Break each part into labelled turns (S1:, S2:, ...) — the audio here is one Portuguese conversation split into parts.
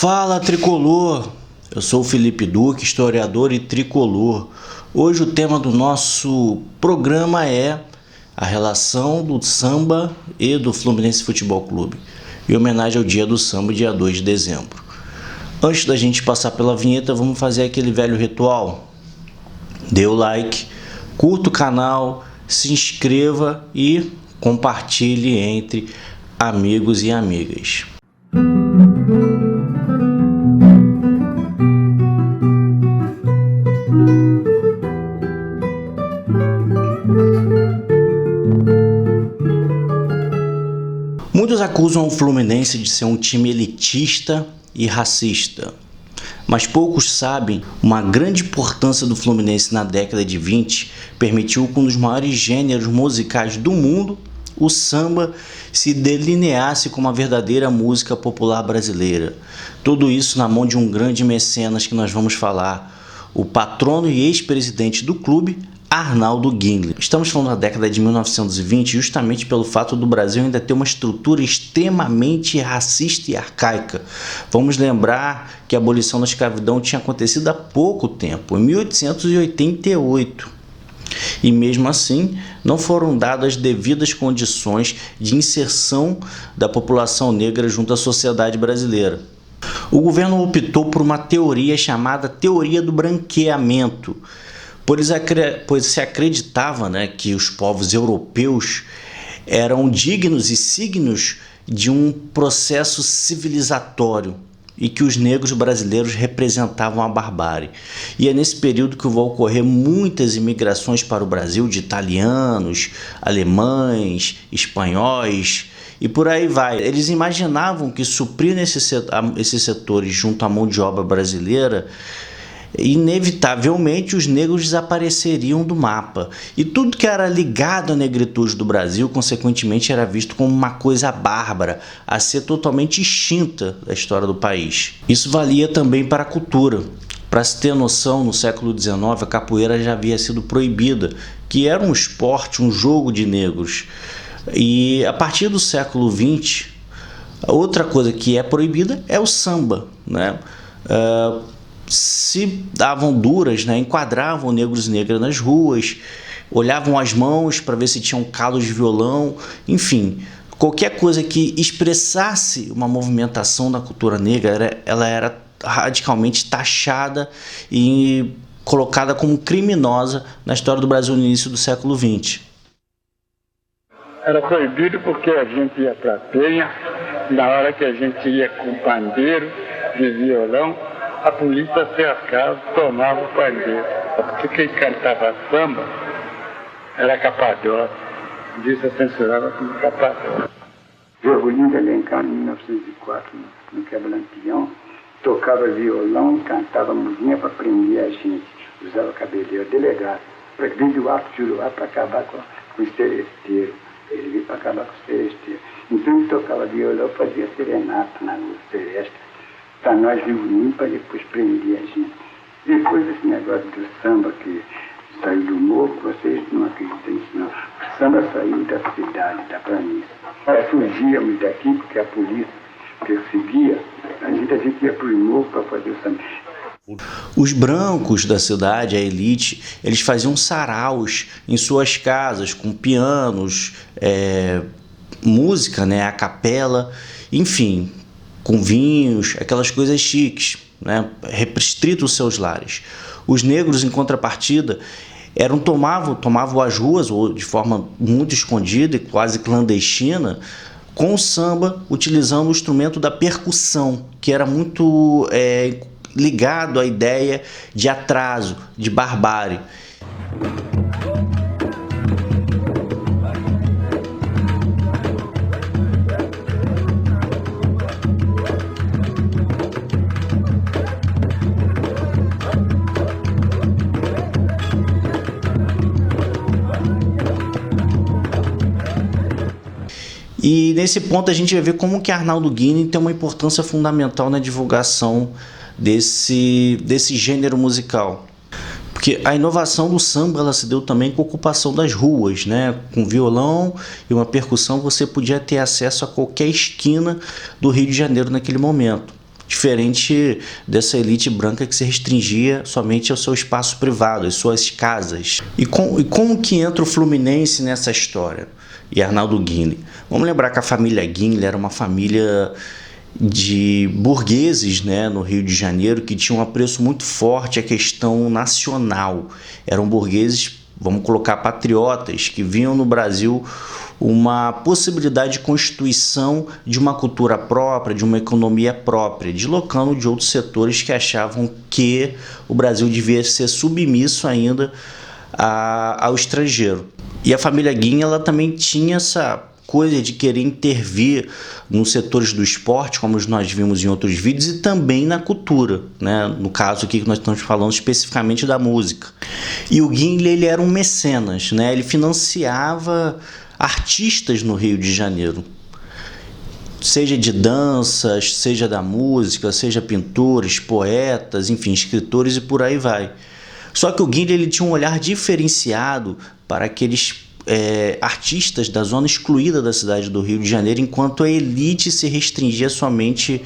S1: Fala, tricolor! Eu sou o Felipe Duque, historiador e tricolor. Hoje o tema do nosso programa é a relação do samba e do Fluminense Futebol Clube, em homenagem ao Dia do Samba, dia 2 de dezembro. Antes da gente passar pela vinheta, vamos fazer aquele velho ritual. Dê o like, curta o canal, se inscreva e compartilhe entre amigos e amigas. Muitos acusam o Fluminense de ser um time elitista e racista, mas poucos sabem uma grande importância do Fluminense na década de 20 permitiu que um dos maiores gêneros musicais do mundo, o samba, se delineasse como uma verdadeira música popular brasileira. Tudo isso na mão de um grande mecenas que nós vamos falar, o patrono e ex-presidente do clube, Arnaldo Guinle. Estamos falando da década de 1920 justamente pelo fato do Brasil ainda ter uma estrutura extremamente racista e arcaica. Vamos lembrar que a abolição da escravidão tinha acontecido há pouco tempo, em 1888. E mesmo assim, não foram dadas devidas condições de inserção da população negra junto à sociedade brasileira. O governo optou por uma teoria chamada teoria do branqueamento, pois se acreditava, que os povos europeus eram dignos e signos de um processo civilizatório e que os negros brasileiros representavam a barbárie. E é nesse período que vão ocorrer muitas imigrações para o Brasil de italianos, alemães, espanhóis e por aí vai. Eles imaginavam que suprir esses setores junto à mão de obra brasileira, inevitavelmente os negros desapareceriam do mapa e tudo que era ligado à negritude do Brasil consequentemente era visto como uma coisa bárbara a ser totalmente extinta da história do país. Isso valia também para a cultura. Para se ter noção, no século XIX a capoeira já havia sido proibida, que era um esporte, um jogo de negros, e a partir do século XX outra coisa que é proibida é o samba, se davam duras, enquadravam negros e negras nas ruas, olhavam as mãos para ver se tinham calos de violão, enfim, qualquer coisa que expressasse uma movimentação da cultura negra, ela era radicalmente taxada e colocada como criminosa na história do Brasil no início do século XX.
S2: Era proibido porque a gente ia para a penha, na hora que a gente ia com pandeiro de violão, a polícia cercava, tomava o pandeiro. Porque quem cantava samba era capadócio. Disso a censurava como capadócio. Virgulino de Alencar, em 1904, no Quebra-Lampião, tocava violão, cantava musiquinha para prender a gente. Usava cabeleira, delegado. Proibido o ato de Juruá para acabar com o seresteiro. Ele veio para acabar com o seresteiro. Então ele tocava violão, fazia serenata na rua Seresta, para nós reunir, para depois prender a gente. Depois desse negócio do samba que saiu do morro, vocês não acreditam nisso não. O samba saiu da cidade, da planície. Nós fugíamos daqui porque a polícia perseguia, a gente ia para o morro para fazer o samba.
S1: Os brancos da cidade, a elite, eles faziam saraus em suas casas, com pianos, música, a capela, enfim, com vinhos, aquelas coisas chiques, restrito aos seus lares. Os negros, em contrapartida, tomavam as ruas, ou de forma muito escondida e quase clandestina, com o samba, utilizando o instrumento da percussão, que era muito ligado à ideia de atraso, de barbárie. E nesse ponto a gente vai ver como que Arnaldo Guinle tem uma importância fundamental na divulgação desse gênero musical. Porque a inovação do samba ela se deu também com a ocupação das ruas, né? Com violão e uma percussão você podia ter acesso a qualquer esquina do Rio de Janeiro naquele momento. diferente dessa elite branca que se restringia somente ao seu espaço privado, às suas casas. E como que entra o Fluminense nessa história? E Arnaldo Guinle. Vamos lembrar que a família Guinle era uma família de burgueses, né, no Rio de Janeiro, que tinham um apreço muito forte à questão nacional. Eram burgueses, vamos colocar, patriotas, que viam no Brasil uma possibilidade de constituição de uma cultura própria, de uma economia própria, deslocando de outros setores que achavam que o Brasil devia ser submisso ainda ao estrangeiro. E a família Guinle, ela também tinha essa coisa de querer intervir nos setores do esporte, como nós vimos em outros vídeos, e também na cultura, né? No caso aqui que nós estamos falando especificamente da música. E o Guinle, ele era um mecenas, né? Ele financiava artistas no Rio de Janeiro, seja de danças, seja da música, seja pintores, poetas, enfim, escritores e por aí vai. Só que o Guinle, ele tinha um olhar diferenciado para aqueles artistas da zona excluída da cidade do Rio de Janeiro, enquanto a elite se restringia somente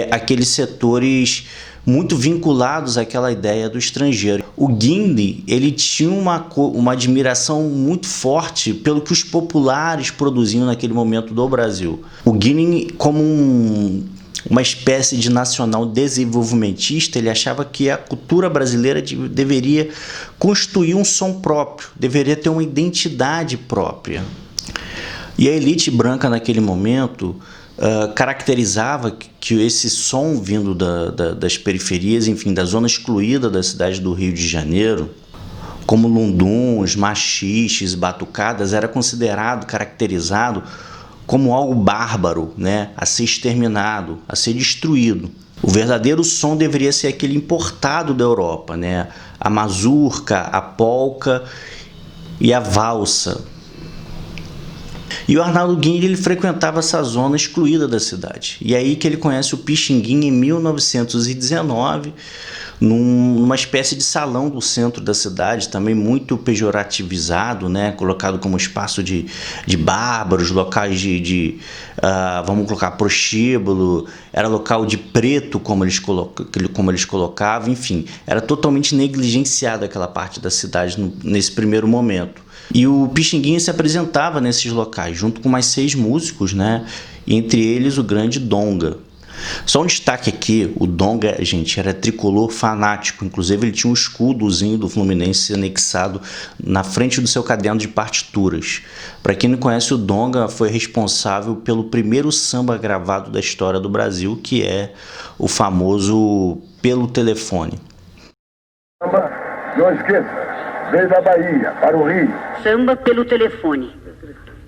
S1: àqueles setores muito vinculados àquela ideia do estrangeiro. O Guinle, ele tinha uma admiração muito forte pelo que os populares produziam naquele momento do Brasil. O Guinle, como uma espécie de nacional desenvolvimentista, ele achava que a cultura brasileira deveria construir um som próprio, deveria ter uma identidade própria. E a elite branca naquele momento caracterizava que esse som vindo das periferias, enfim, da zona excluída da cidade do Rio de Janeiro, como lunduns, machiches, batucadas, era considerado, caracterizado como algo bárbaro, né, a ser exterminado, a ser destruído. O verdadeiro som deveria ser aquele importado da Europa, né, a mazurca, a polca e a valsa. E o Arnaldo Guinle, ele frequentava essa zona excluída da cidade. E é aí que ele conhece o Pixinguinha em 1919, numa espécie de salão do centro da cidade, também muito pejorativizado, né? Colocado como espaço de bárbaros, locais vamos colocar, prostíbulo, era local de preto, como eles colocavam, enfim, era totalmente negligenciada aquela parte da cidade nesse primeiro momento. E o Pixinguinha se apresentava nesses locais, junto com mais 6 músicos, né? Entre eles o grande Donga. Só um destaque aqui, o Donga, gente, era tricolor fanático, inclusive ele tinha um escudozinho do Fluminense anexado na frente do seu caderno de partituras. Para quem não conhece, o Donga foi responsável pelo primeiro samba gravado da história do Brasil, que é o famoso Pelo Telefone.
S3: Não esqueça, veio da Bahia para o Rio.
S4: Samba Pelo Telefone,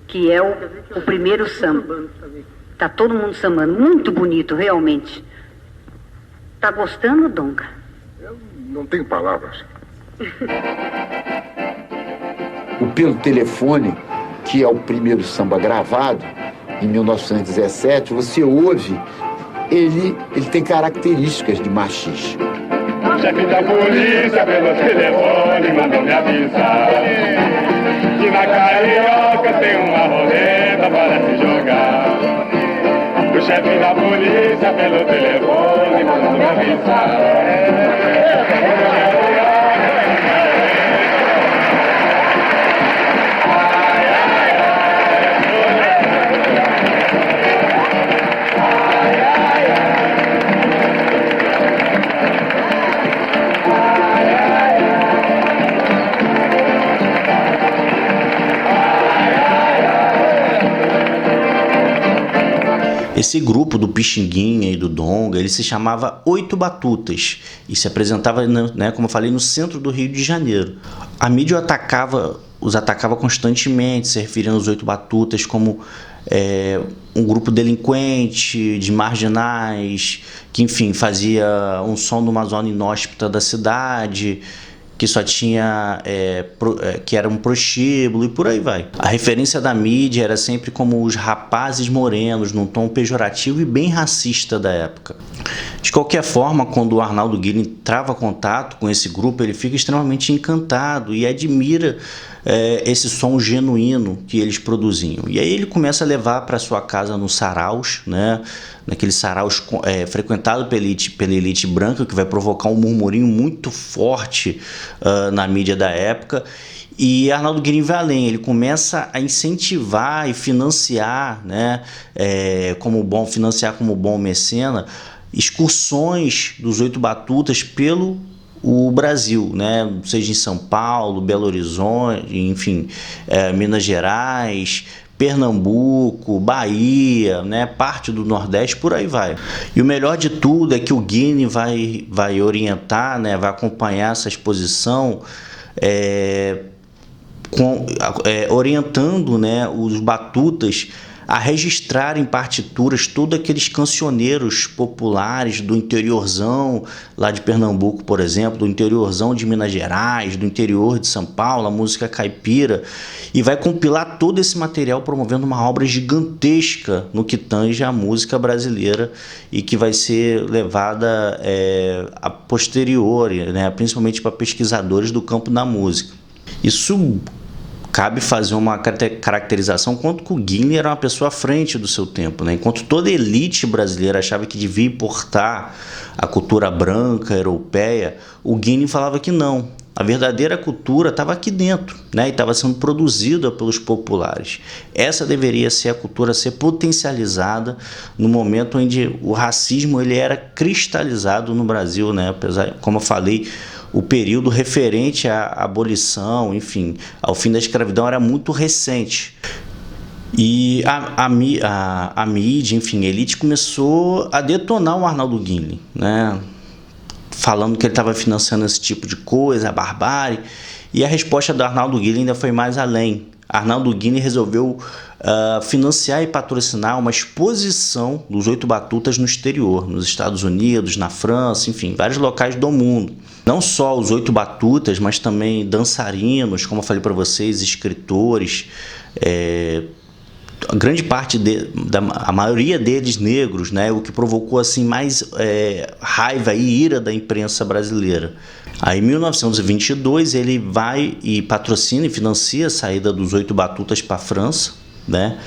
S4: que é o primeiro samba. Tá todo mundo sambando, muito bonito, realmente. Tá gostando, Donga?
S3: Eu não tenho palavras.
S5: O Pelo Telefone, que é o primeiro samba gravado, em 1917, você ouve, ele tem características de machixe.
S2: Chefe da polícia pelo telefone mandou me avisar que na Carioca tem uma roleta para se jogar. O chefe da polícia pelo telefone mandou me avisar.
S1: Esse grupo do Pixinguinha e do Donga, ele se chamava Oito Batutas e se apresentava, né, como eu falei, no centro do Rio de Janeiro. A mídia os atacava constantemente, se referindo aos Oito Batutas como um grupo delinquente, de marginais, que, enfim, fazia um som numa zona inóspita da cidade, que só tinha, que era um prostíbulo e por aí vai. A referência da mídia era sempre como os rapazes morenos, num tom pejorativo e bem racista da época. De qualquer forma, quando o Arnaldo Guinle trava contato com esse grupo, ele fica extremamente encantado e admira esse som genuíno que eles produziam. E aí ele começa a levar para sua casa nos saraus, né? Naqueles saraus frequentados pela elite branca, que vai provocar um murmurinho muito forte na mídia da época. E Arnaldo Guini vai além, ele começa a incentivar e financiar, né, como bom mecena, excursões dos Oito Batutas pelo Brasil, né, seja em São Paulo, Belo Horizonte, enfim, Minas Gerais, Pernambuco, Bahia, né, parte do Nordeste, por aí vai. E o melhor de tudo é que o Guini vai orientar, né, vai acompanhar essa exposição, orientando, né, os batutas a registrar em partituras todos aqueles cancioneiros populares do interiorzão lá de Pernambuco, por exemplo, do interiorzão de Minas Gerais, do interior de São Paulo, a música caipira, e vai compilar todo esse material promovendo uma obra gigantesca no que tange a música brasileira e que vai ser levada a posteriori, né, principalmente para pesquisadores do campo da música. Isso cabe fazer uma caracterização quanto que o Guini era uma pessoa à frente do seu tempo, né? Enquanto toda a elite brasileira achava que devia importar a cultura branca, europeia, o Guini falava que não. A verdadeira cultura estava aqui dentro, né? E estava sendo produzida pelos populares. Essa deveria ser a cultura a ser potencializada no momento onde o racismo ele era cristalizado no Brasil, né? Apesar, como eu falei, o período referente à abolição, enfim, ao fim da escravidão era muito recente. E a mídia, enfim, a elite começou a detonar o Arnaldo Guini, né? Falando que ele estava financiando esse tipo de coisa, a barbárie. E a resposta do Arnaldo Guini ainda foi mais além. Arnaldo Guini resolveu financiar e patrocinar uma exposição dos Oito Batutas no exterior, nos Estados Unidos, na França, enfim, vários locais do mundo. Não só os Oito Batutas, mas também dançarinos, como eu falei para vocês, escritores, a grande parte a maioria deles negros, né, o que provocou assim mais raiva e ira da imprensa brasileira. Aí, em 1922, ele vai e patrocina e financia a saída dos Oito Batutas para a França, né?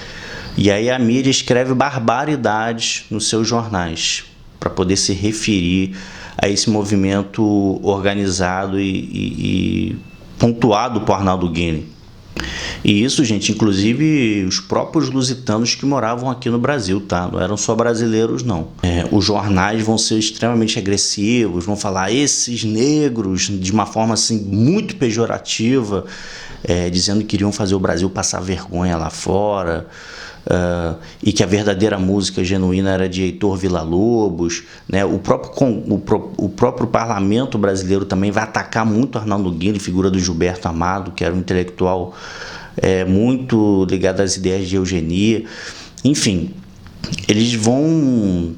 S1: E aí a mídia escreve barbaridades nos seus jornais para poder se referir a esse movimento organizado e pontuado por Arnaldo Guini. E isso, gente, inclusive os próprios lusitanos que moravam aqui no Brasil, tá? Não eram só brasileiros, não. Os jornais vão ser extremamente agressivos, vão falar esses negros de uma forma assim muito pejorativa, dizendo que queriam fazer o Brasil passar vergonha lá fora, e que a verdadeira música genuína era de Heitor Villa-Lobos, né? O próprio parlamento brasileiro também vai atacar muito Arnaldo Guini, figura do Gilberto Amado, que era um intelectual muito ligado às ideias de eugenia. Enfim, eles vão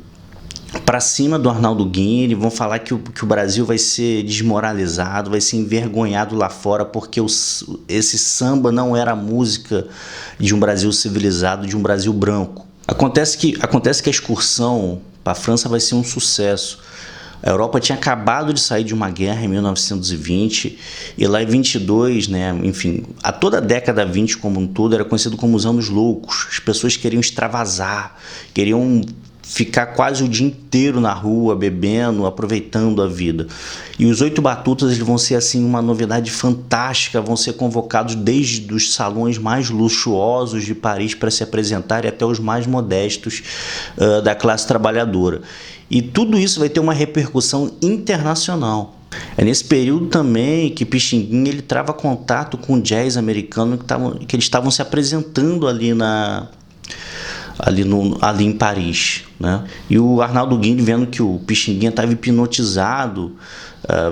S1: para cima do Arnaldo Guini, vão falar que o Brasil vai ser desmoralizado, vai ser envergonhado lá fora, porque esse samba não era a música de um Brasil civilizado, de um Brasil branco. Acontece que a excursão para a França vai ser um sucesso. A Europa tinha acabado de sair de uma guerra em 1920 e lá em 22, né, enfim, toda a década 20 como um todo era conhecido como os anos loucos. As pessoas queriam extravasar, queriam ficar quase o dia inteiro na rua, bebendo, aproveitando a vida. E os Oito Batutas eles vão ser assim uma novidade fantástica, vão ser convocados desde os salões mais luxuosos de Paris para se apresentarem até os mais modestos da classe trabalhadora. E tudo isso vai ter uma repercussão internacional. É nesse período também que Pixinguinha ele trava contato com o jazz americano que eles estavam se apresentando ali em Paris, né? E o Arnaldo Guini, vendo que o Pixinguinha estava hipnotizado,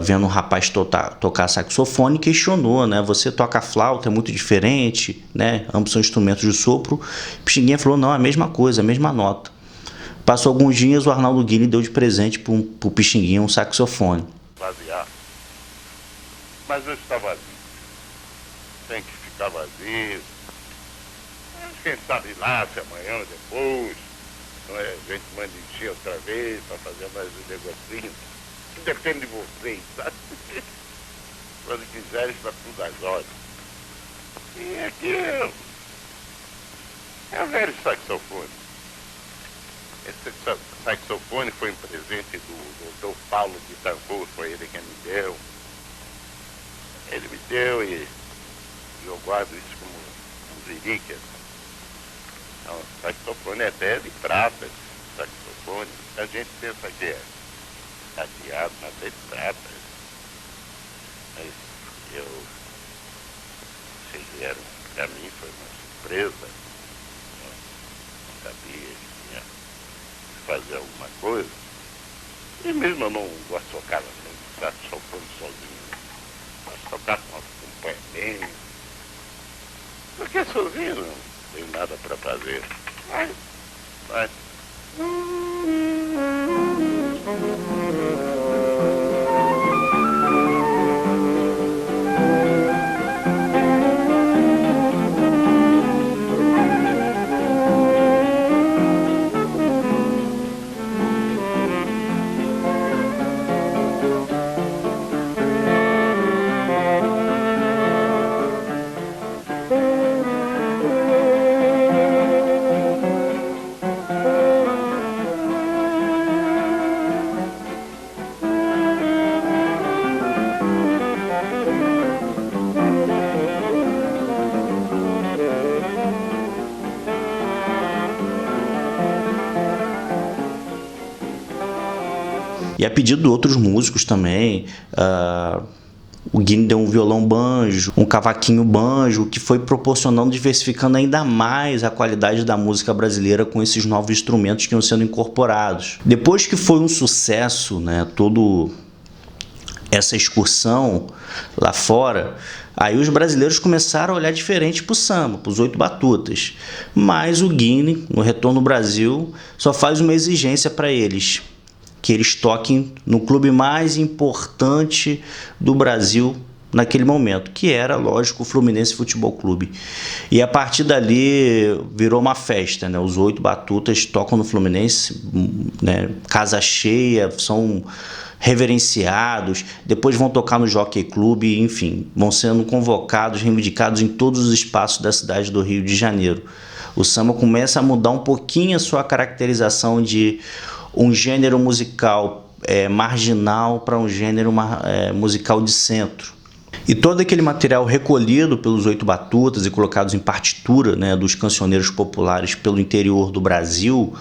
S1: vendo um rapaz tocar saxofone, questionou, né? Você toca flauta, é muito diferente, né? Ambos são instrumentos de sopro. Pixinguinha falou, não, é a mesma coisa, a mesma nota. Passou alguns dias, o Arnaldo Guini deu de presente para o Pixinguinha um saxofone.
S6: Vaziar. Mas não está vazio. Tem que ficar vazio. Quem sabe nasce amanhã ou depois, não é? A gente manda encher outra vez para fazer mais um negocinho. Depende de vocês, sabe? Quando quiserem, está tudo às horas. E aqui é o velho saxofone. Esse saxofone foi um presente do Dr. Paulo de Tancourt, foi ele que me deu. Ele me deu e eu guardo isso como um relíquia. Então, o saxofone é até de prata, esse saxofone. A gente pensa que é cadeado, mas é de prata. Mas vocês vieram para mim, foi uma surpresa. Não sabia que ia fazer alguma coisa. E mesmo eu não gosto de tocar saxofone sozinho. Gosto de tocar com acompanhamento. Porque sozinho não tenho nada para fazer. Mas.
S1: E a pedido de outros músicos também, o Guine deu um violão banjo, um cavaquinho banjo, que foi proporcionando, diversificando ainda mais a qualidade da música brasileira com esses novos instrumentos que iam sendo incorporados. Depois que foi um sucesso, né, toda essa excursão lá fora, aí os brasileiros começaram a olhar diferente para o samba, para os Oito Batutas. Mas o Guine, no retorno ao Brasil, só faz uma exigência para eles, que eles toquem no clube mais importante do Brasil naquele momento, que era, lógico, o Fluminense Futebol Clube. E a partir dali virou uma festa, né? Os Oito Batutas tocam no Fluminense, né? Casa cheia, são reverenciados, depois vão tocar no Jockey Club, enfim, vão sendo convocados, reivindicados em todos os espaços da cidade do Rio de Janeiro. O samba começa a mudar um pouquinho a sua caracterização de um gênero musical marginal para um gênero musical de centro. E todo aquele material recolhido pelos Oito Batutas e colocados em partitura, né, dos cancioneiros populares pelo interior do Brasil,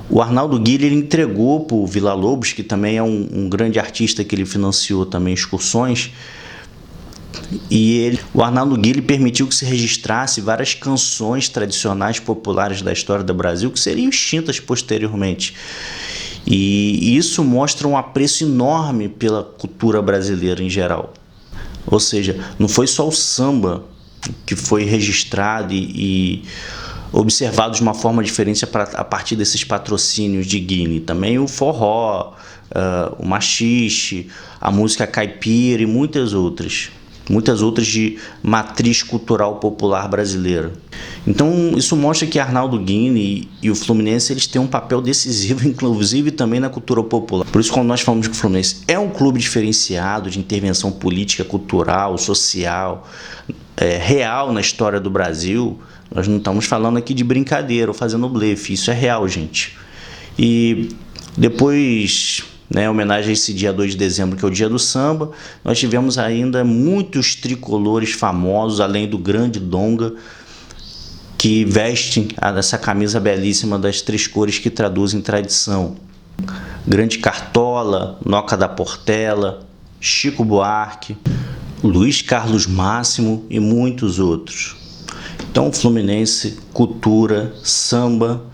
S1: o Arnaldo Guille entregou para o Villa-Lobos, que também é um grande artista que ele financiou também excursões, e o Arnaldo Guille permitiu que se registrasse várias canções tradicionais populares da história do Brasil que seriam extintas posteriormente. E isso mostra um apreço enorme pela cultura brasileira em geral. Ou seja, não foi só o samba que foi registrado e observado de uma forma diferente a partir desses patrocínios de Guine. Também o forró, o machixe, a música caipira e muitas outras de matriz cultural popular brasileira. Então isso mostra que Arnaldo Guine e o Fluminense eles têm um papel decisivo, inclusive também na cultura popular. Por isso, quando nós falamos que o Fluminense é um clube diferenciado de intervenção política, cultural, social, real na história do Brasil, nós não estamos falando aqui de brincadeira ou fazendo blefe, isso é real, gente. E depois, né, em homenagem a esse dia 2 de dezembro, que é o dia do samba, nós tivemos ainda muitos tricolores famosos, além do grande Donga, que vestem essa camisa belíssima das três cores que traduzem tradição. Grande Cartola, Noca da Portela, Chico Buarque, Luiz Carlos Máximo e muitos outros. Então, Fluminense, cultura, samba,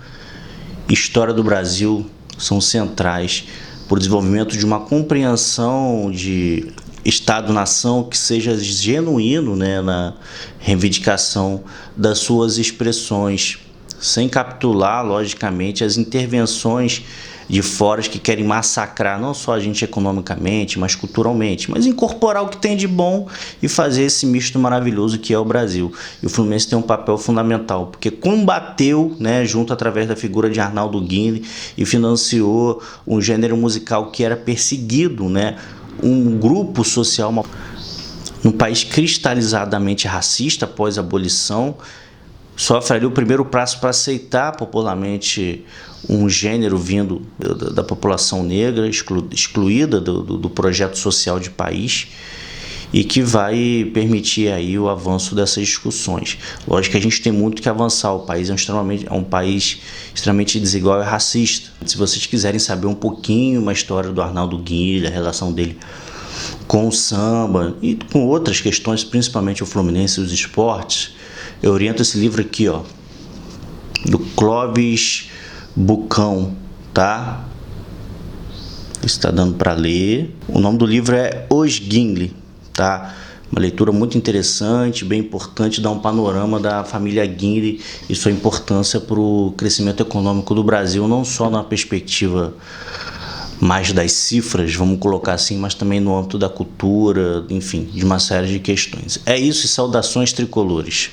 S1: história do Brasil são centrais para o desenvolvimento de uma compreensão de Estado-nação que seja genuíno, né, na reivindicação das suas expressões, sem capitular, logicamente, as intervenções de fora que querem massacrar não só a gente economicamente, mas culturalmente, mas incorporar o que tem de bom e fazer esse misto maravilhoso que é o Brasil. E o Fluminense tem um papel fundamental, porque combateu, né, junto através da figura de Arnaldo Guine e financiou um gênero musical que era perseguido, né, um grupo social num país cristalizadamente racista após a abolição, sofre ali o primeiro passo para aceitar popularmente um gênero vindo da população negra, excluída do projeto social de país, e que vai permitir aí o avanço dessas discussões. Lógico que a gente tem muito que avançar, o país é um país extremamente desigual e racista. Se vocês quiserem saber um pouquinho uma história do Arnaldo Guilherme, a relação dele com o samba e com outras questões, principalmente o Fluminense e os esportes, eu oriento esse livro aqui, ó, do Clóvis Bucão, tá? Está dando para ler. O nome do livro é Os Guinle, tá? Uma leitura muito interessante, bem importante, dá um panorama da família Guinle e sua importância para o crescimento econômico do Brasil, não só na perspectiva mais das cifras, vamos colocar assim, mas também no âmbito da cultura, enfim, de uma série de questões. É isso e saudações tricolores.